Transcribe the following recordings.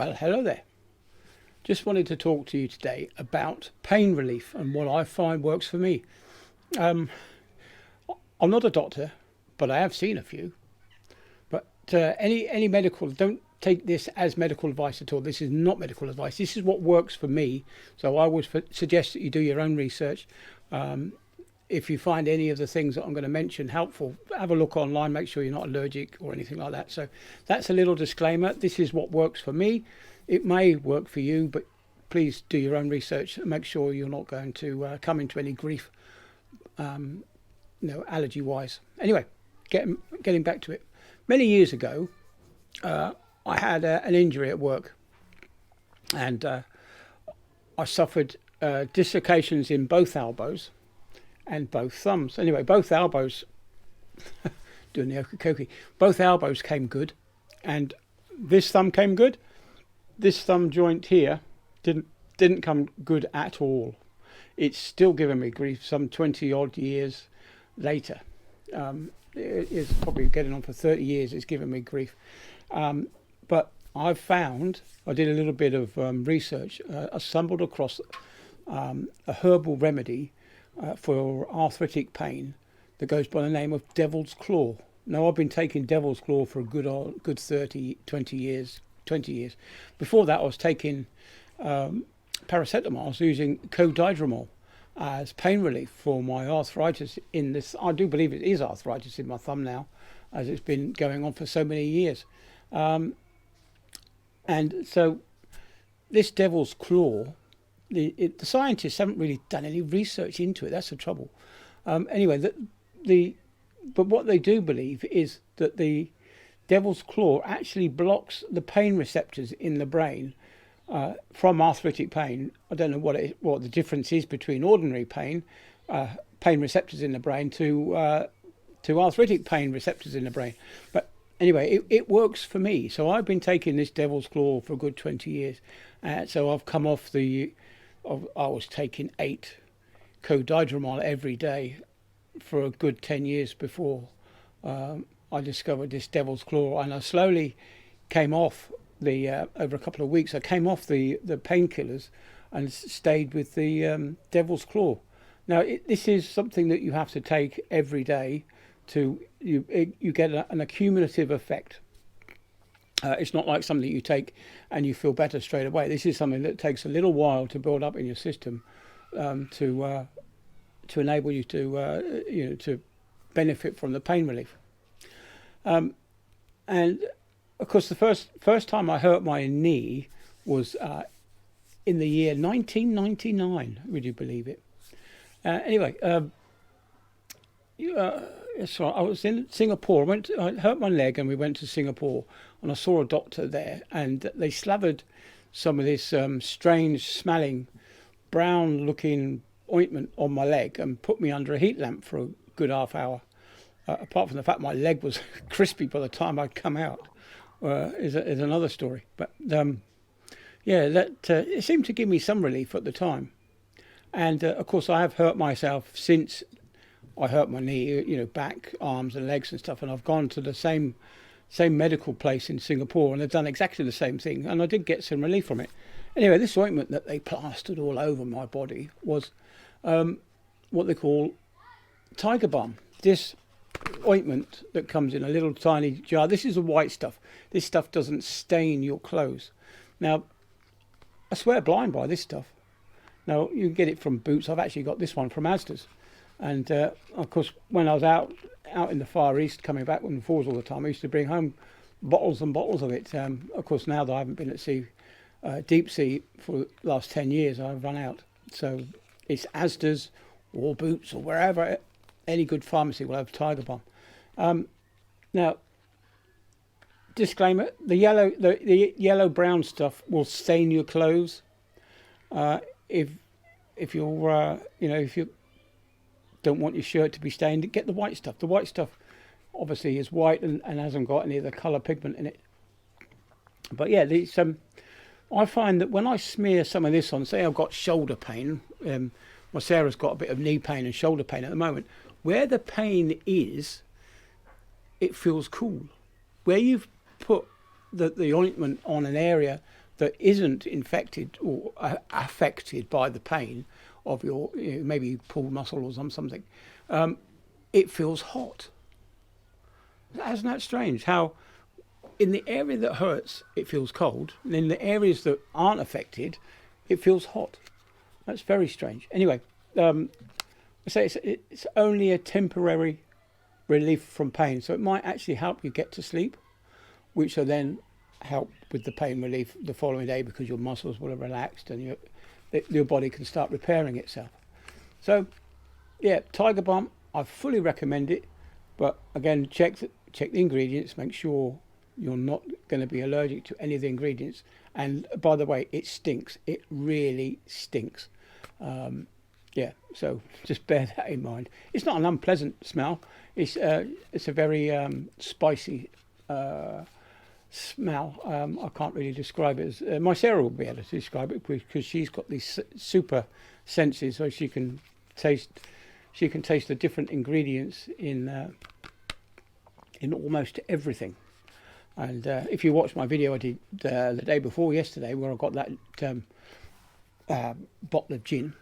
Well, hello there. Just wanted to talk to you today about pain relief and what I find works for me. Um, I'm not a doctor, but I have seen a few. But any medical, don't take this as medical advice at all. This is not medical advice. This is what works for me. So I would suggest that you do your own research. Um, if you find any of the things that I'm going to mention helpful, have a look online, make sure you're not allergic or anything like that. So that's a little disclaimer. This is what works for me. It may work for you, but please do your own research and make sure you're not going to come into any grief, allergy wise. Anyway, getting back to it. Many years ago, I had an injury at work, and I suffered dislocations in both elbows and both thumbs. Anyway, both elbows, doing the okey-dokey, both elbows came good, and this thumb came good. This thumb joint here didn't come good at all. It's still giving me grief some 20 odd years later. It's probably getting on for 30 years. It's giving me grief. But I've found, I did a little bit of research. I stumbled across a herbal remedy for arthritic pain that goes by the name of Devil's Claw. Now, I've been taking Devil's Claw for a good 30, 20 years. 20 years. Before that, I was taking paracetamol. I was using codidromol as pain relief for my arthritis in this. I do believe it is arthritis in my thumb now, as it's been going on for so many years. And so this Devil's Claw, the scientists haven't really done any research into it. That's the trouble. Anyway, but what they do believe is that the Devil's Claw actually blocks the pain receptors in the brain from arthritic pain. I don't know what the difference is between ordinary pain receptors in the brain to arthritic pain receptors in the brain. But anyway, it works for me. So I've been taking this Devil's Claw for a good 20 years. So I've come off I was taking 8 codidromol every day for a good 10 years before I discovered this Devil's Claw, and I slowly came off over a couple of weeks. I came off the painkillers and stayed with the Devil's Claw. Now, this is something that you have to take every day you get an accumulative effect. It's not like something you take and you feel better straight away. This is something that takes a little while to build up in your system to enable you to benefit from the pain relief. And of course, the first time I hurt my knee was in the year 1999. Would you believe it? Anyway, so I was in Singapore. I hurt my leg, and we went to Singapore, and I saw a doctor there, and they slathered some of this strange smelling, brown-looking ointment on my leg and put me under a heat lamp for a good half hour. Apart from the fact my leg was crispy by the time I'd come out, is another story. But it seemed to give me some relief at the time. And of course, I have hurt myself since I hurt my knee, back, arms, and legs and stuff. And I've gone to the same medical place in Singapore, and they've done exactly the same thing. And I did get some relief from it. Anyway, this ointment that they plastered all over my body was what they call tiger balm. This ointment that comes in a little tiny jar. This is the white stuff. This stuff doesn't stain your clothes. Now, I swear blind by this stuff. Now, you can get it from Boots. I've actually got this one from Asda's. And of course, when I was out in the Far East, coming back on the falls all the time, I used to bring home bottles and bottles of it. Of course, now that I haven't been at sea, deep sea for the last 10 years, I've run out. So it's Asda's or Boots or wherever. Any good pharmacy will have tiger balm. Now, disclaimer: the yellow brown stuff will stain your clothes. If you don't want your shirt to be stained, get the white stuff. The white stuff obviously is white and hasn't got any of the colour pigment in it. But yeah, I find that when I smear some of this on, say I've got shoulder pain, my Sarah's got a bit of knee pain and shoulder pain at the moment. Where the pain is, it feels cool. Where you've put the ointment on an area that isn't infected or affected by the pain of your maybe pulled muscle or something, it feels hot. Isn't that strange? How in the area that hurts it feels cold, and in the areas that aren't affected, it feels hot. That's very strange. Anyway, I say it's only a temporary relief from pain, so it might actually help you get to sleep, which will then help with the pain relief the following day because your muscles will have relaxed and your body can start repairing itself. So, yeah, Tiger Balm, I fully recommend it, but again, check the ingredients, make sure you're not going to be allergic to any of the ingredients. And by the way, it stinks. It really stinks. Yeah, so just bear that in mind. It's not an unpleasant smell. It's a very spicy smell. I can't really describe it as my Sarah will be able to describe it because she's got these super senses, so she can taste the different ingredients in almost everything. And if you watch my video I did the day before yesterday, where I got that bottle of gin,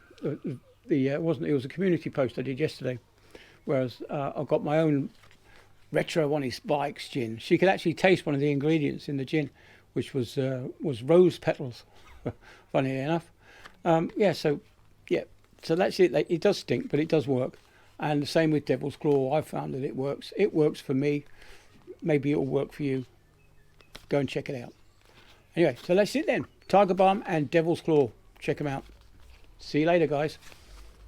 it was a community post I did yesterday, whereas I got my own retro on his bikes gin. She could actually taste one of the ingredients in the gin, which was rose petals. Funnily enough, So that's it. It does stink, but it does work. And the same with Devil's Claw. I found that it works. It works for me. Maybe it'll work for you. Go and check it out. Anyway, so that's it then. Tiger Balm and Devil's Claw. Check them out. See you later, guys.